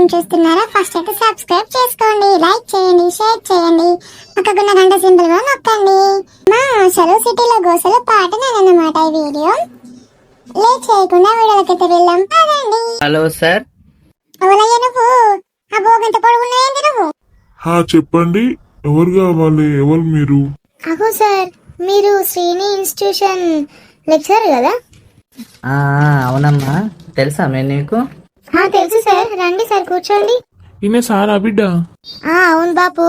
ఏం చూస్తున్నారో ఫస్ట్ అయితే సబ్స్క్రైబ్ చేసుకోండి, లైక్ చేయండి, షేర్ చేయండి, పక్కకున్న గంట సింబల్ కూడా నొక్కండి. మా అసలు సిటీలో గోసలు పాటనేనమాట ఈ వీడియో. లేట్ చేయకుండా వీడియోలకైతే వెళ్దాం పదండి. Hello sir. ఎవరయ్యా నువ్వు? ఆ బోగంత పొడుగున్నాయండి నువ్వు? చెప్పండి, ఎవరు కావాలి? ఎవరు మీరు? అగో సార్, మీరు శ్రీని ఇన్స్టిట్యూషన్ లెక్చరర్ కదా? అవునమ్మా, తెలుసా మేము నీకు? తెలుసు సార్, రండి సార్ కూర్చోండి. ఈయన సారా బిడ్డ? అవును బాపు,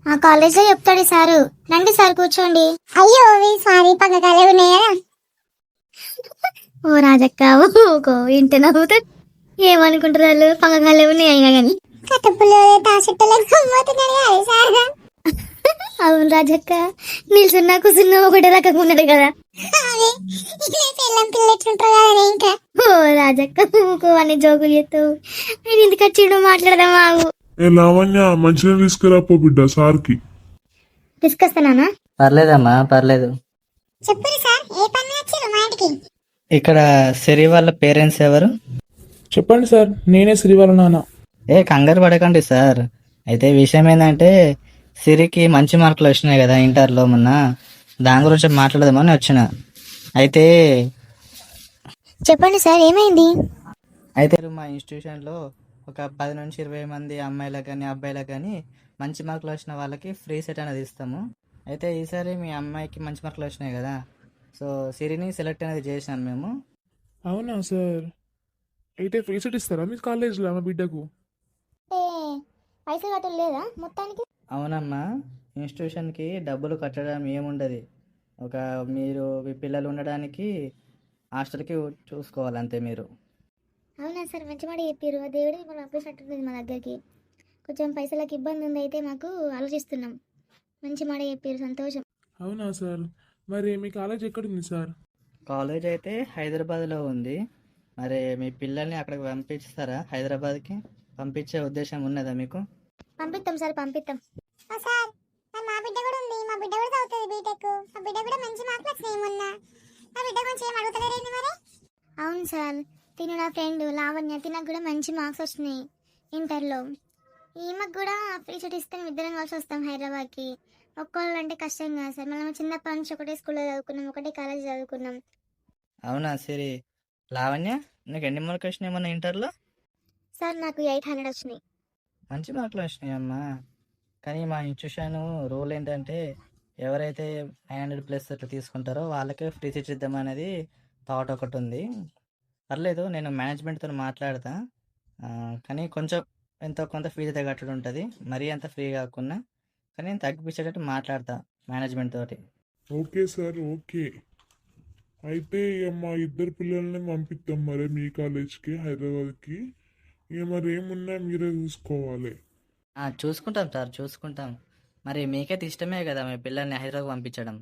ఆ కాలేజ్ లో చెప్తాడు సారు. రండి సార్ కూర్చోండి. అయ్యో సారీ, పక్కకాలే ఉన్నాయా? ఓ రాజక్క, ఓకో ఇంటి నవ్వుతా ఏమనుకుంటారు వాళ్ళు, పక్కకాలే ఉన్నాయి అయినా కానీ కట్టపులో తాసెట్టలేకపోతున్నాడు సార్. అవును రాజక్క, నిల్చున్నా కూర్చున్నా ఒకటే రకంగా ఉన్నాడు కదా. ఇంకా ఓ రాజక్క, ఊకో అని జోకులు చెప్తావు. నేను ఇంటికి వచ్చి మాట్లాడదామా? లావణ్య, మంచిగా తీసుకురాపో బిడ్డ సార్కి. తీసుకొస్తానా? పర్లేదమ్మా, పర్లేదు. చెప్పండి సార్, ఏ పని వచ్చారు మా ఇంటికి? ఇక్కడ సిరి వాళ్ళ పేరెంట్స్ ఎవరు? చెప్పండి సార్, నేనే శ్రీ వాళ్ళ నాన్న. కంగారు పడకండి సార్. అయితే విషయం ఏంటంటే, సిరికి మంచి మార్కులు వచ్చినాయి కదా ఇంటర్లో మొన్న, దాని గురించి మాట్లాడదామని వచ్చిన. అయితే చెప్పండి సార్, ఏమైంది? అయితే మా ఇన్స్టిట్యూషన్లో ఒక 10 నుంచి 20 మంది అమ్మాయిలకు కానీ అబ్బాయిలకు కానీ మంచి మార్కులు వచ్చిన వాళ్ళకి ఫ్రీ సెట్ అనేది ఇస్తాము. అయితే ఈసారి మీ అమ్మాయికి మంచి మార్కులు వచ్చినాయి కదా, సో సిరిని సెలెక్ట్ అనేది చేసినాం మేము. అవునా సార్? అయితే ఫ్రీ సీట్ ఇస్తారా మీ కాలేజ్లో మా బిడ్డకు? పైసలు కట్టలు లేదా మొత్తానికి? అవునమ్మా, ఇన్స్టిట్యూషన్కి డబ్బులు కట్టడం ఏముండదు. ఒక మీరు మీ పిల్లలు ఉండడానికి హాస్టల్కి చూసుకోవాలి అంతే మీరు. అవునా సార్, మంచి మాట చెప్పారు. ఆ దేవుడు మనం పంపించినట్టుంది మా దగ్గరికి. కొంచెం పైసలకు ఇబ్బంది ఉంది, అయితే మాకు ఆలోచిస్తున్నాం. మంచి మాట చెప్పారు, సంతోషం. అవునా సార్? మరి మీ కాలేజ్ ఎక్కడుంది సార్? కాలేజ్ అయితే హైదరాబాద్లో ఉంది. మరి మీ పిల్లల్ని అక్కడికి పంపిస్తారా? హైదరాబాద్కి పంపించే ఉద్దేశం ఉన్నదా మీకు? పంపిస్తాం సార్, పంపిస్తాం. సార్, మా బిడ్డ కూడా ఉంది, మా బిడ్డ కూడా చదువుతుంది బీటెక్. మా బిడ్డ కూడా మంచి మార్కులు వచ్చినాయి మొన్న. మా బిడ్డ గురించి ఏం అడుగుతలేరేంటి మరి? అవును సార్, తిను నా ఫ్రెండ్ లావణ్య, తినకు కూడా మంచి మార్క్స్ వచ్చినాయి ఇంటర్లో. ఈమెకు కూడా ఫ్రీ సీట్ ఇస్తే ఇద్దరం కలిసి వస్తాం హైదరాబాద్కి. ఒక్కళ్ళు అంటే కష్టం కదా సార్, మనం చిన్నప్పటి నుంచి ఒకటే స్కూల్లో చదువుకున్నాం, ఒకటే కాలేజ్ చదువుకున్నాం. అవునా సరే. లావణ్య, నీకు ఎన్ని మార్కులు వచ్చినాయి మన ఇంటర్లో? సార్, నాకు 800 వచ్చినాయి. మంచి మార్కులు వచ్చినాయి అమ్మా. కానీ మా ఇన్స్టిట్యూషన్ రూల్ ఏంటంటే, ఎవరైతే 900+ అట్లా తీసుకుంటారో వాళ్ళకే ఫ్రీ సీట్ ఇద్దామనేది థాట్ ఒకటి ఉంది. పర్లేదు, నేను మేనేజ్మెంట్తో మాట్లాడతా. కానీ కొంచెం ఎంతో కొంత ఫీజు అయితే కట్టడం ఉంటుంది, మరీ అంత ఫ్రీ కాకుండా. కానీ నేను తగ్గిపించేటట్టు మాట్లాడతా మేనేజ్మెంట్ తోటి. Okay sir, okay. అయితే ఇక మా ఇద్దరు పిల్లల్ని పంపిస్తాం మరి మీ కాలేజ్కి, హైదరాబాద్కి. ఇక మరి ఏమున్నా మీరే చూసుకోవాలి. చూసుకుంటాం సార్, చూసుకుంటాం. మరి మీకైతే ఇష్టమే కదా మీ పిల్లల్ని హైదరాబాద్ పంపించడం?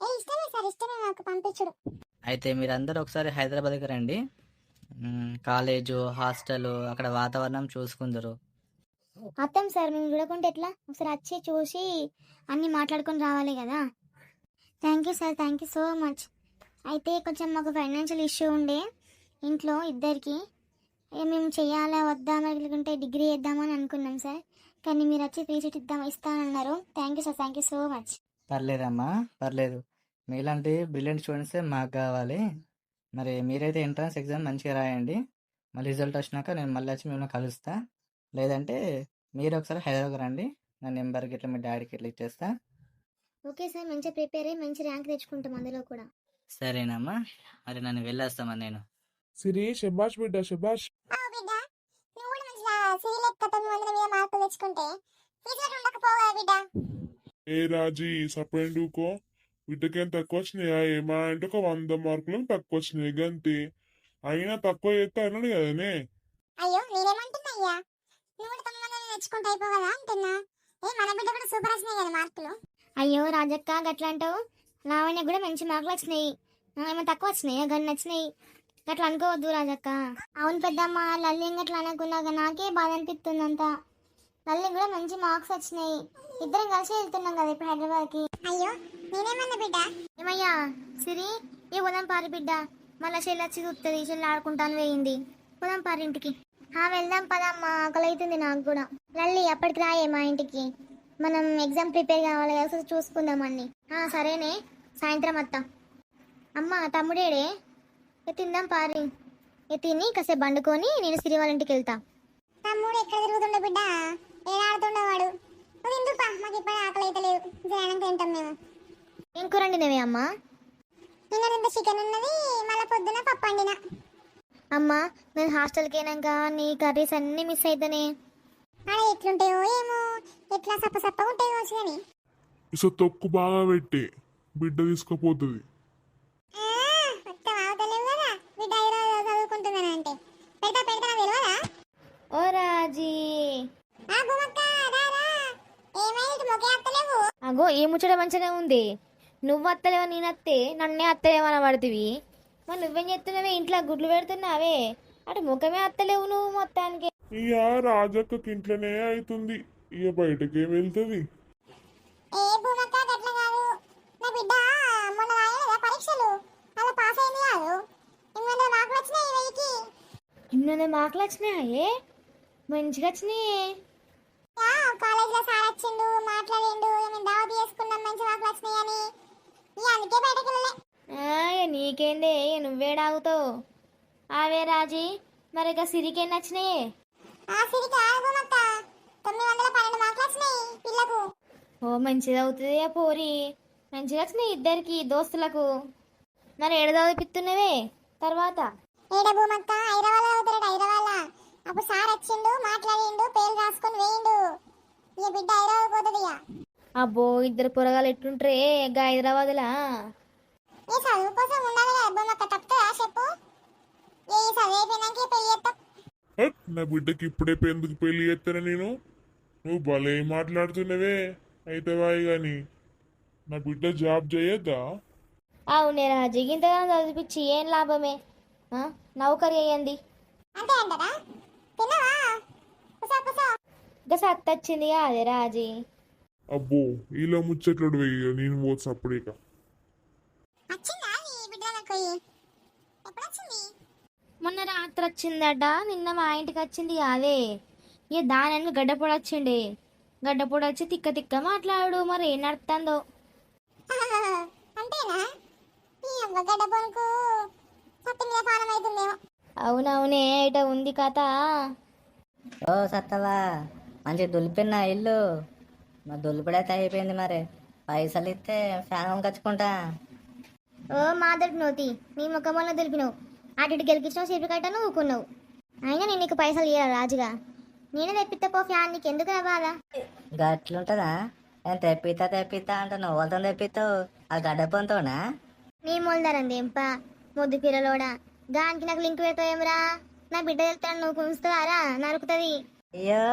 ఇష్టమే సార్, ఇష్టమే నాకు పంపించడం. అయితే మీరందరూ ఒకసారి హైదరాబాద్కి రండి. కాలేజు, హాస్టల్, అక్కడ వాతావరణం చూసుకుందరు. అత్తం సార్, మేము చూడకుంటే ఎట్లా? ఒకసారి వచ్చి చూసి అన్నీ మాట్లాడుకొని రావాలి కదా. Thank you sir, thank you so much. అయితే కొంచెం మాకు ఫైనాన్షియల్ ఇష్యూ ఉండే ఇంట్లో ఇద్దరికి. మేము చేయాలా వద్దా, లేకుంటే డిగ్రీ చేద్దామని అనుకున్నాం సార్. కానీ మీరు వచ్చి ఫ్రీ సీట్ ఇస్తానన్నారు. Thank you sir, thank you so much. పర్లేదమ్మా, పర్లేదు. మీలాంటి బ్రిలియంట్ స్టూడెంట్సే మాకు కావాలి. మరి మీరైతే ఎంట్రన్స్ ఎగ్జామ్ మంచిగా రాయండి. మళ్ళీ రిజల్ట్ వచ్చినాక నేను మళ్ళీ వచ్చి మిమ్మల్ని కలుస్తా. లేదంటే మీరు ఒకసారి హైదరాబాద్ రండి, నా నెంబర్కి ఇట్లా మీ డాడీకి ఇట్లా ఇచ్చేస్తా. ఓకే సార్, మంచిగా ప్రిపేర్ అయ్యి మంచి ర్యాంక్ తెచ్చుకుంటాం అందులో కూడా. సరేనమ్మా, మరి నన్ను వెళ్ళేస్తామని నేను. సిరి, శబాష్ బిడ్డ, శబాష్. ఏ రాజీ, సపరేండుకో బిడ్డకేం తక్కువ వచ్చినాయా? ఏమా అంటే ఒక 100 మార్కులు తక్కువ వచ్చినాయి గంతే. అయినా తక్కువ చేస్తే అన్నాడు కదనే. అయ్యో, నేనేమంటున్నా అయ్యా, నువ్వు కూడా 900 తెచ్చుకుంటే అయిపోగదా అంటున్నా. మన బిడ్డ కూడా సూపర్ వచ్చినాయి కదా మార్కులు. అయ్యో రాజక్క, గట్లా అంటావు? లావణ్య కూడా మంచి మార్కులు వచ్చినాయి, ఏమో తక్కువ వచ్చినాయి, గన్ని వచ్చినాయి. గట్లా అనుకోవద్దు రాజక్క. అవును పెద్దమ్మ, లల్లి గట్లా అనకున్నాక నాకే బాధ అనిపిస్తుంది అంతా. లల్లి కూడా మంచి మార్క్స్ వచ్చినాయి, ఇద్దరం కలిసి వెళ్తున్నాం కదా ఇప్పుడు హైదరాబాద్కి. అయ్యో, నేనేమన్నా బిడ్డ? ఏమయ్యా సిరి, ఏ పోదాం పారి బిడ్డ, మళ్ళీ చెల్లి వచ్చి చూస్తుంది, చెల్లి ఆడుకుంటాను వేయింది. పోదాం పారి ఇంటికి. వెళ్దాం పదమ్మా, ఆకలి అవుతుంది నాకు కూడా. లల్లి అప్పటికి రాయే మా ఇంటికి, మనం ఎగ్జామ్ ప్రిపేర్ కావాలి కదా, చూసుకుందాం అన్ని. సరేనే, సాయంత్రం వస్తా. అమ్మ తమ్ముడేడే? తిందాం పారి. తిని కాసేపు బండుకొని నేను సిరి వాళ్ళ ఇంటికి వెళ్తా. తమ్ముడు ఎక్కడ తిరుగుతుండే బిడ్డ, ఏడాడుతుండేవాడు. నువ్వు ఎందుకు మాకు ఇప్పుడు ఆకలి అయితే లేదు, జనం తింటాం మేము. ఏం కూర వండినవే అమ్మా? నిన్న నింత చికెన్ ఉన్నది, మళ్ళీ పొద్దున పప్పు వండిన. అమ్మా నేను హాస్టల్కి అయినాక నీ కర్రీస్ అన్నీ మిస్ అవుతానే. అలా ఎట్లుంటాయో ఏమో, ఎట్లా సప్ప సప్పగా ఉంటాయో కానీ. ఇస తొక్కు బాగా పెట్టి బిడ్డ తీసుకుపోతుంది. చదువుకుంటున్నానంటే పెడతా పెడతా తెలియదా? ఓ రాజీ, అగో ఏ ముచ్చట మంచిగా ఉంది. నువ్వు అత్తలేవా నేనత్తే, నన్నే అత్తలేవని పడుతుంది. మరి నువ్వేం చేస్తున్నావే, ఇంట్లో గుడ్లు పెడుతున్నావే, అటు ముఖమే అత్తలేవు నువ్వు మొత్తానికి. ఇక రాజక్కకి ఇంట్లోనే అవుతుంది, ఇక బయటకే వెళ్తుంది. ఎన్నో మార్కులు వచ్చినాయే, మంచిగా వచ్చినాయే. కాలేజీలో సార్ వచ్చిండు, మాట్లాడిండు, దావత్ చేసుకున్నాం, మంచి మార్కులు వచ్చినాయని. అందుకే బయటకు వెళ్ళలే. నీకేందే, నువ్వేడాగుతావు. అవే రాజీ, మరి ఇక సిరికి ఎన్ని వచ్చినాయే? ఓ మంచిది అవుతుంది ఆ పోరి, మంచిగా వచ్చినాయి ఇద్దరికి దోస్తులకు. మరి ఏడ చదివిపిస్తున్నవే తర్వాత? అప్పుడు సార్ వచ్చిండు, మాట్లాడిండు, పేర్లు రాసుకొని వేయండు. ఇక బిడ్డ హైదరాబాద్ పోతుంది. అబ్బో ఇద్దరు పొరగాలు ఎట్లుంటారే గా హైదరాబాద్లా. ఈ చదువు కోసం ఉండాలి కదా బొమ్మక్క, తప్పుతుందా చెప్పు? ఏ చదువు అయిపోయినాక పెళ్లి చేస్తాం. నా బిడ్డకి ఇప్పుడే ఎందుకు పెళ్లి చేస్తాను నేను? నువ్వు భలే మాట్లాడుతున్నవే. అయితే వాయి గాని నా బిడ్డ జాబ్ చేయొద్దా? అవునే రాజు, ఇంతగానో చదివిపించి ఏం లాభమే? నౌకరి అయ్యండి అంతే అంటారా? తిన్నావా? ఇంకా సత్త వచ్చింది అదే రాజీ. అబ్బో ఇలా ముచ్చట్లు వెయ్యి, నేను పోతా అప్పుడేక. మొన్న రాత్రి వచ్చిందట, నిన్న మా ఇంటికి వచ్చింది అదే. ఇక దాని గడ్డపొడి వచ్చిండే, గడ్డపొడి వచ్చి తిక్క తిక్క మాట్లాడు. మరి ఏం నడుతుందో. అవునవునే, ఇట ఉంది కథ. ఓ సత్తవా, మంచి దులిపిన ఇల్లు. మరి దులిపిడైతే అయిపోయింది. మరి పైసలు ఇస్తే ఫ్యాన్ కొనుకొచ్చుకుంటా. ఓ మాదటి నోతి, నీ ముఖం వల్ల దులిపినావు. అటు ఇటు గెలికించినావు, సీట్లు కట్టాను ఊకున్నావు. అయినా నేను నీకు పైసలు ఇయ్యాలి రాజుగా, నేనే తెప్పిస్తా పో ఫ్యాన్. నీకు ఎందుకు బాధ? గట్లుంటదా? నేను తెప్పిస్తా అంటున్నావు. వాళ్ళతో తెప్పిస్తావు, అది గడ్డపంతోనా? నీ మొలదారం దేంప మొద్దు పిల్లలోడా, దానికి నాకు లింక్ పెడతావేమరా? నా బిడ్డ వెళ్తాను, నువ్వు కుంచుతావారా? నరుకుతుంది. అయ్యో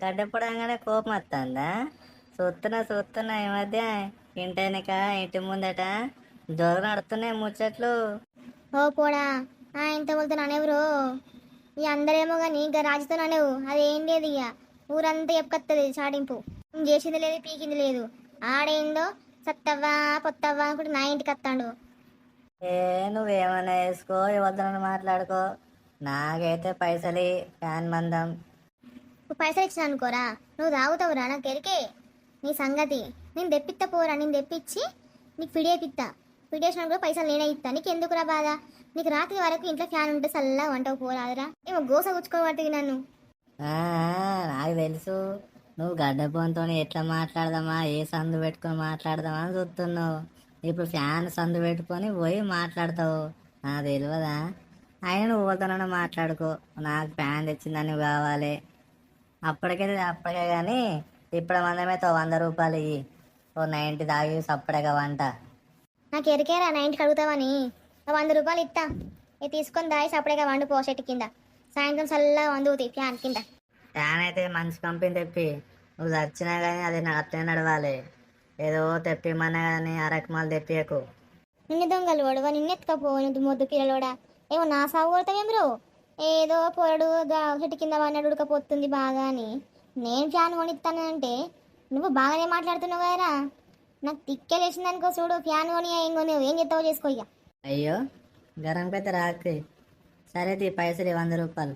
గడ్డపడంగానే కోపం వస్తుందా? చూస్తున్నా ఈ మధ్య ఇంటెనక ఇంటి ముందట జోరు నడుతున్నాయి ముచ్చట్లు. ఓ పోడా, ఇంత వెళ్తున్నాను ఎవరు? ఇక అందరేమో కానీ ఇంకా రాజుతో అనేవు, అదేం లేదు. ఇక ఊరంతా చెప్పుకొస్తుంది చాటింపు. చేసింది లేదు, పీకింది లేదు. ఆడేందో సత్తవ్వా పొత్తవ్వా అనుకుంటే నా ఇంటికి వస్తాడు. నువ్వేమన్నా వేసుకో, వద్దనని మాట్లాడుకో. నాకైతే పైసలు ఫ్యాన్ మందం. నువ్వు పైసలు ఇచ్చిన అనుకోరా, నువ్వు తాగుతావురా, నాకు ఎరికే నీ సంగతి. నేను తెప్పిస్తా పోరా, నేను తెప్పించి నీకు ఫిడేపిస్తా. ఫిడేషన్ కూడా పైసలు నేనే ఇస్తా. నీకు ఎందుకురా బాధ? నీకు రాత్రి వరకు ఇంట్లో ఫ్యాన్ ఉంటే చల్లగా వంటకు పోరాదురా. ఏమో గోస గుచ్చుకోబట్టి నన్ను. నాకు తెలుసు నువ్వు గడ్డపోంతో ఎట్లా మాట్లాడదామా, ఏ సందు పెట్టుకొని మాట్లాడదామా అని చూస్తున్నావు. ఇప్పుడు ఫ్యాన్ సందు పెట్టుకొని పోయి మాట్లాడతావు, నాకు తెలియదా? అయినా నువ్వు పోతానన్నా మాట్లాడుకో. నాకు ఫ్యాన్ తెచ్చిందని కావాలి. అప్పటికే కానీ ఇప్పుడు మందమైతే 100 రూపాయలు ఇయ్యి, ఓ 90 తాగి సప్పడేగా వంట. నాకు ఎరికేరా 90 అడుగుతావని. 100 రూపాయలు ఇస్తా, ఇది తీసుకొని దాయి సపరేగా వండుకో చెట్టు కింద. సాయంత్రం చల్లగా వండుతాయి ఫ్యాన్ కింద. ఫ్యాన్ అయితే మంచి కంపెనీ తెప్పి, నువ్వు చచ్చినా కానీ అది అట్లే నడవాలి. ఏదో తెప్పిమన్నా కానీ అరకమాలు తెప్పియకు. నిన్ను దొంగలు వాడువా, నిన్నెత్తుకపో మొద్దు పిల్లలోడా. ఏమో నా సాగు కొడతావేం బ్రో? ఏదో పొరడు చెట్టు కింద వాడినాడు ఉడకపోతుంది బాగా అని నేను ఫ్యాన్ కొనిస్తానంటే నువ్వు బాగానే మాట్లాడుతున్నావు కదరా. నాకు తిక్కెలేసిందనుకో చూడు, ఫ్యాన్ కొని ఏం కొని ఏం చేస్తావో చేసుకో ఇక. అయ్యో గరం పెద్ద రాత్రి. సరే తీ పైసలు 100 రూపాయలు.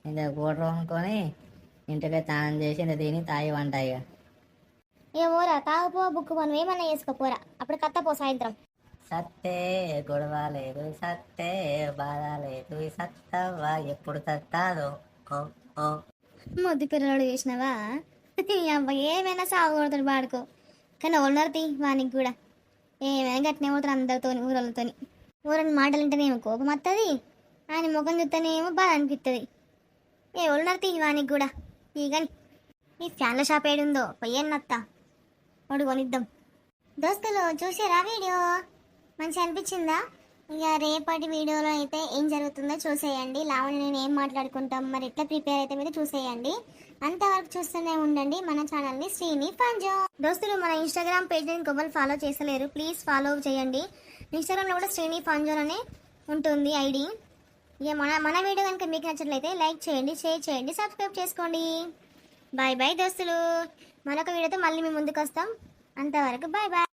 ఇంత కూటర్ వండుకొని ఇంటికి స్నానం చేసి ఇంత తిని తాగి వంట ఇక. ఏ ఓరా తాగుపో బుక్కు పో నువ్వేమన్నా చేసుకోపోరా అప్పుడు కత్తపో సాయంత్రం. సత్తే గొడవ లేదు, సత్తే బాధ లేదు, ఈ సత్తవ్వ ఎప్పుడు సత్తాదో. ఓ ఓ మొద్దు పిల్లడు చేసినావా అబ్బా ఏమైనా సాగు కొడతాడు బాడుకో. కానీ ఓనర్ తీ వానికి కూడా ఏమైనా గట్టినే కొడతారు అందరితో ఊరలతోని. ఊరని మాటలు వింటేనేమో కోపం వస్తుంది, ఆయన ముఖం చూస్తేనేమో బాధ అనిపిస్తుంది. ఏ ఓనర్ తీ వానికి కూడా ఈ కానీ ఈ ఫ్యాన్ల షాప్ ఏడుందో పొయ్యన్నత్త వాడు కొనిద్దాం. దోస్తులు చూసారా వీడియో మంచి అనిపించిందా? ఇక రేపటి వీడియోలో అయితే ఏం జరుగుతుందో చూసేయండి. లావణ్య నేను ఏం మాట్లాడుకుంటాం మరి ఎట్లా ప్రిపేర్ అయితే మీద చూసేయండి. అంతవరకు చూస్తూనే ఉండండి మన ఛానల్ని శ్రీని ఫంజో. దోస్తులు మన ఇన్స్టాగ్రామ్ పేజ్ని ఇంకొకరు ఫాలో చేసలేరు, ప్లీజ్ ఫాలో చేయండి. ఇన్స్టాగ్రామ్లో కూడా శ్రీని ఫంజో అనే ఉంటుంది ఐడి. ఇక మన వీడియో కనుక మీకు నచ్చట్లయితే లైక్ చేయండి, షేర్ చేయండి, సబ్స్క్రైబ్ చేసుకోండి. బాయ్ బాయ్ దోస్తులు, మరొక వీడియోతో మళ్ళీ మేము ముందుకు వస్తాం. అంతవరకు బాయ్ బాయ్.